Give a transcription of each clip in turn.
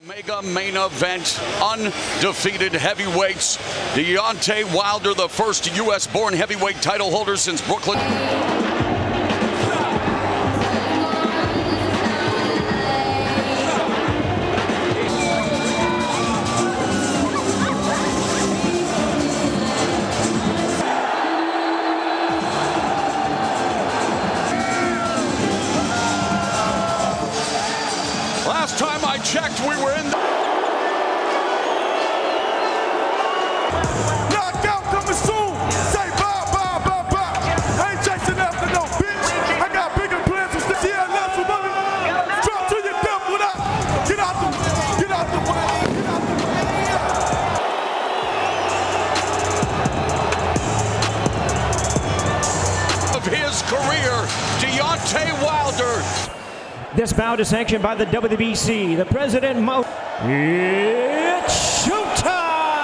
Mega main event, undefeated heavyweights. Deontay Wilder, the first U.S.-born heavyweight title holder since Brooklyn. Last time I checked, we were in the... Knockout coming soon. Say bye, bye, bye, bye. I ain't chasing after no bitch. I got bigger plans to stay here and left for money. Drop to your death without. Get out the way. Get out the way. Get out of his career, Deontay Wilder. This bout is sanctioned by the WBC, the President It's showtime!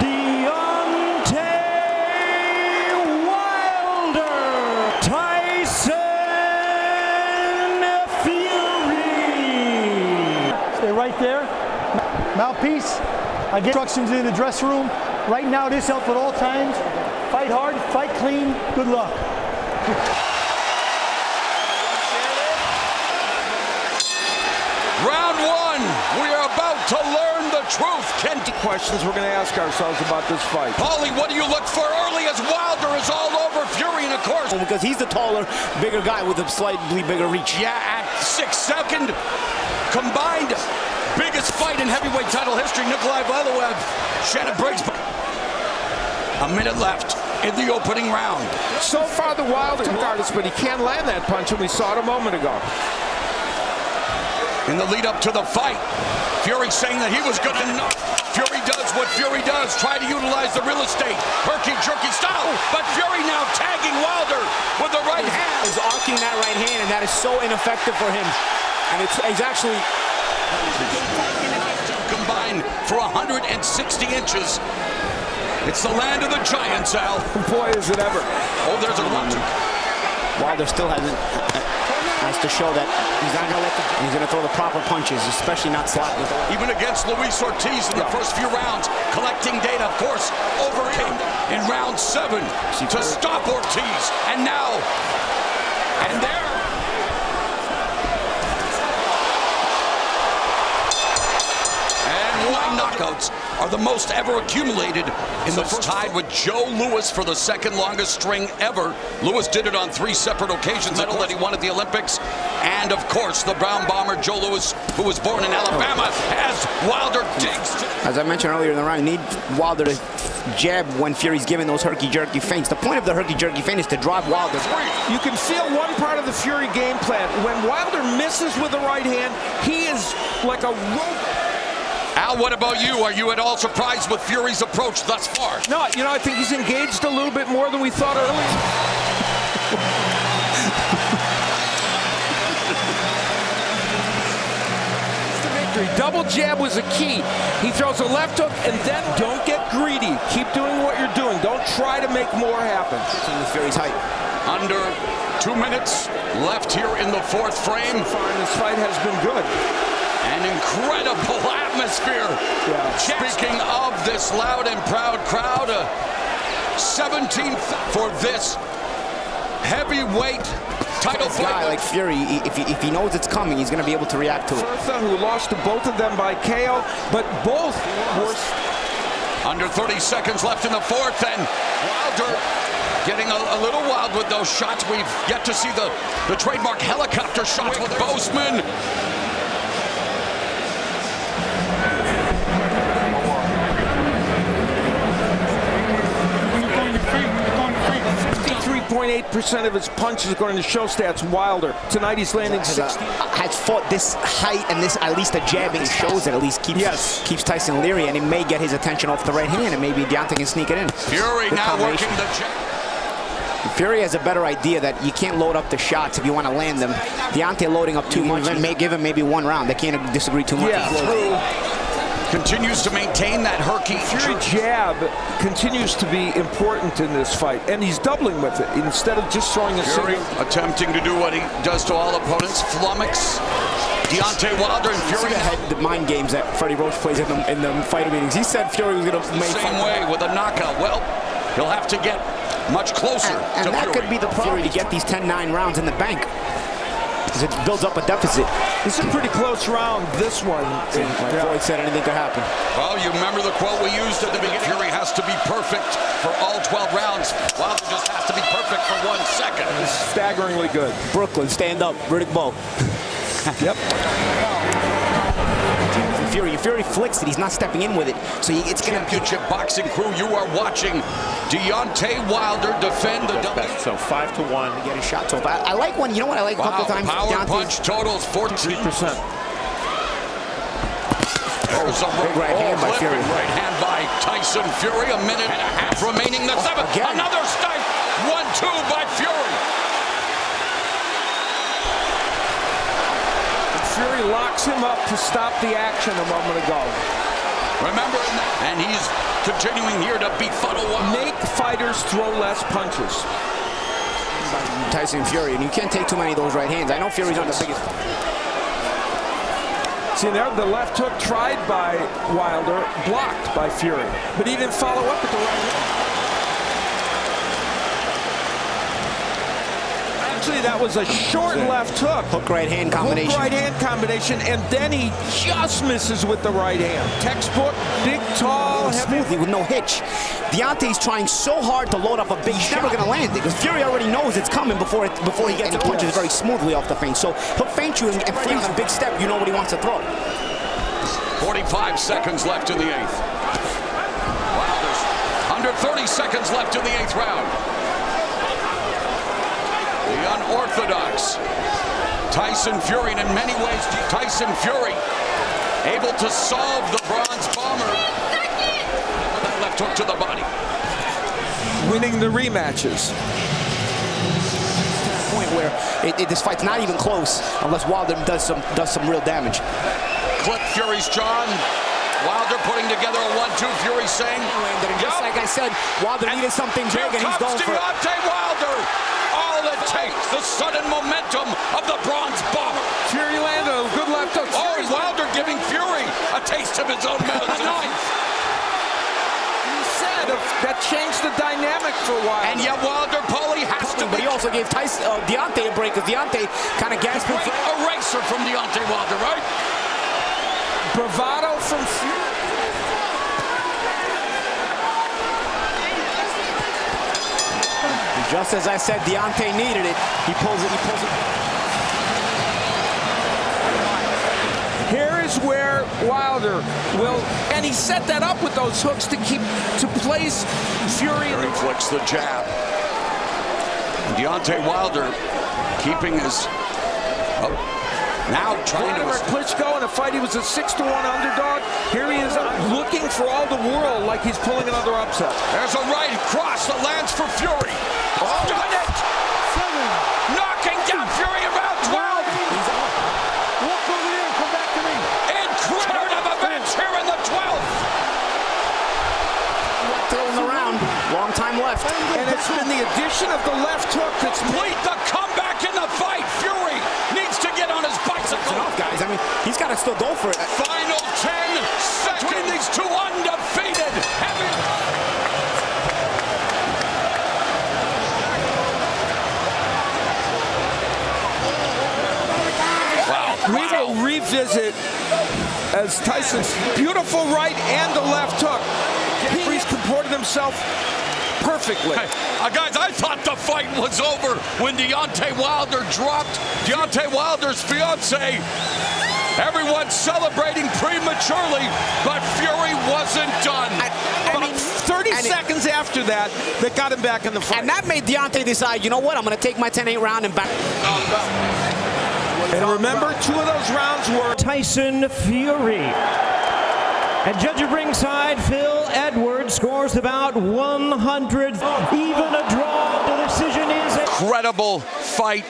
Deontay Wilder, Tyson Fury. Stay right there. Mouthpiece. I get instructions in the dressing room. Right now, this helps at all times. Fight hard, fight clean. Good luck. Round one, we are about to learn the truth. Questions we're going to ask ourselves about this fight. Paulie, what do you look for early as Wilder is all over Fury, and of course... Because he's the taller, bigger guy with a slightly bigger reach. Yeah, at 6'2", combined biggest fight in heavyweight title history, Nikolai Valuev, Shannon Briggs. A minute left in the opening round. So far, the Wilder artist, but he can't land that punch, and we saw it a moment ago. In the lead up to the fight, Fury saying that he was good enough. Fury does what Fury does, try to utilize the real estate, herky-jerky style, but Fury now tagging Wilder with the right hand. He's arcing that right hand, and that is so ineffective for him. And he's actually... Combined for 160 inches. It's the land of the giants, Al. Boy, is it ever. Oh, there's a one. Wilder still has to show that he's not going to he's going to throw the proper punches, especially not slapping. Even against Luis Ortiz in the first few rounds, collecting data, of course, overcame in round 7 to stop Ortiz. And now, and there. And knockouts are the most ever accumulated in the first, tied with Joe Louis for the second longest string ever. Louis did it on 3 separate occasions, medal that he won at the Olympics. And of course, the Brown Bomber, Joe Louis, who was born in Alabama, as Wilder digs. As I mentioned earlier in the round, you need Wilder to jab when Fury's giving those herky-jerky feints. The point of the herky-jerky feint is to drive Wilder. You can feel one part of the Fury game plan. When Wilder misses with the right hand, he is like a rope. Al, what about you? Are you at all surprised with Fury's approach thus far? No, you know, I think he's engaged a little bit more than we thought earlier. Double jab was a key. He throws a left hook, and then don't get greedy. Keep doing what you're doing. Don't try to make more happen. Fury's height. Under 2 minutes left here in the 4th frame. So far in this fight has been good. An incredible atmosphere. Yeah. Speaking of this loud and proud crowd, 17th for this heavyweight title fight. Guy like Fury, if he knows it's coming, he's going to be able to react to it. Bertha, who lost to both of them by KO, but both were... Under 30 seconds left in the 4th, and Wilder getting a little wild with those shots. We've yet to see the trademark helicopter shots with Boseman. .8% of his punches according to show stats. Wilder tonight he's landing 60. Has fought this height and this at least the jabbing shows it at least keeps Tyson leery, and it may get his attention off the right hand, and maybe Deontay can sneak it in. Fury now working the jab. Fury has a better idea that you can't load up the shots if you want to land them. Deontay loading up too much may give him maybe 1 round. They can't disagree too much. Yeah. Continues to maintain that herky. Fury jab continues to be important in this fight, and he's doubling with it instead of just throwing a Fury single. attempting to do what he does to all opponents, flummox Deontay Wilder and Fury. The mind games that Freddie Roach plays in the fighter meetings. He said Fury was going to make Same way with a knockout. Well, he'll have to get much closer and to that Fury. could be the problem. Fury to get these 10-9 rounds in the bank, because it builds up a deficit. It's a pretty close round, this one. Like Floyd said, anything could happen. Well, you remember the quote we used at the beginning. Fury has to be perfect for all 12 rounds. Wilder just has to be perfect for 1 second. It's staggeringly good. Brooklyn, stand up. Riddick Bowe. Yep. Fury flicks it. He's not stepping in with it. So it's going to... Championship boxing crew, you are watching Deontay Wilder defend the W. So 5-1. Get a shot. So I like one. You know what I like a couple times? Power Deontay. punch totals 14%. There's a right hand by Fury. Right hand by Tyson Fury. A minute and a half remaining. The seventh. Again. Another strike. 1-2 by Fury. Fury locks him up to stop the action a moment ago. Remember, and he's continuing here to befuddle Wilder. Make fighters throw less punches. Tyson Fury, and you can't take too many of those right hands. I know Fury's not the biggest. See there, the left hook tried by Wilder, blocked by Fury, but he didn't follow up with the right hand. Actually, that was a short left hook. Hook right hand combination. Hook right hand combination, and then he just misses with the right hand. Textbook, big, tall, heavy. Smoothly with no hitch. Deontay's trying so hard to load up a big shot. He's never going to land it because Fury already knows it's coming before he gets the punches very smoothly off the feint. So he'll feint you and freeze a big step. You know what he wants to throw. 45 seconds left in the eighth. Wilder's under 30 seconds left in the eighth round. The unorthodox Tyson Fury, and in many ways Tyson Fury able to solve the bronze bomber with that left hook to the body. Winning the rematches. Point where this fight's not even close unless Wilder does some real damage. Clip Fury's jaw. Wilder putting together a 1-2. Fury saying, just like I said, Wilder needed something big, and he's going for it. Deontay Wilder. All it takes, the sudden momentum of the bronze bomber. Fury landed a good left hook. Oh, Wilder giving Fury a taste of his own medicine. He said that changed the dynamic for Wilder. And yet Wilder, Paulie, has to. But he also gave Deontay a break, because Deontay kind of gasping for eraser from Deontay Wilder, right? Bravado from Fury. Just as I said, Deontay needed it. He pulls it. Here is where Wilder will, and he set that up with those hooks to place Fury in the... Flicks the jab. Deontay Wilder keeping his... now trying to... Klitschko in a fight, he was a 6-1 underdog. Here he is looking for all the world like he's pulling another upset. There's a right cross that lands for Fury. Oh, done it! Knocking down Fury around 12. Walk over there and come back to me. Incredible events here in the 12th. Still in the round. Long time left. And it's been the addition of the left hook that's Complete the comeback in the fight. Fury needs to get on his bicycle. That's enough, guys. I mean, he's got to still go for it. Final 10 seconds. Between these two undefeated heavy. We will revisit as Tyson's beautiful right and the left hook. He's comported himself perfectly. Guys, I thought the fight was over when Deontay Wilder dropped Deontay Wilder's fiance. Everyone's celebrating prematurely, but Fury wasn't done. I mean, 30 seconds after that, that got him back in the fight. And that made Deontay decide, you know what, I'm going to take my 10-8 round and back. And remember, 2 of those rounds were Tyson Fury. And judge at ringside, Phil Edwards scores about 100. Even a draw. The decision is... Incredible fight.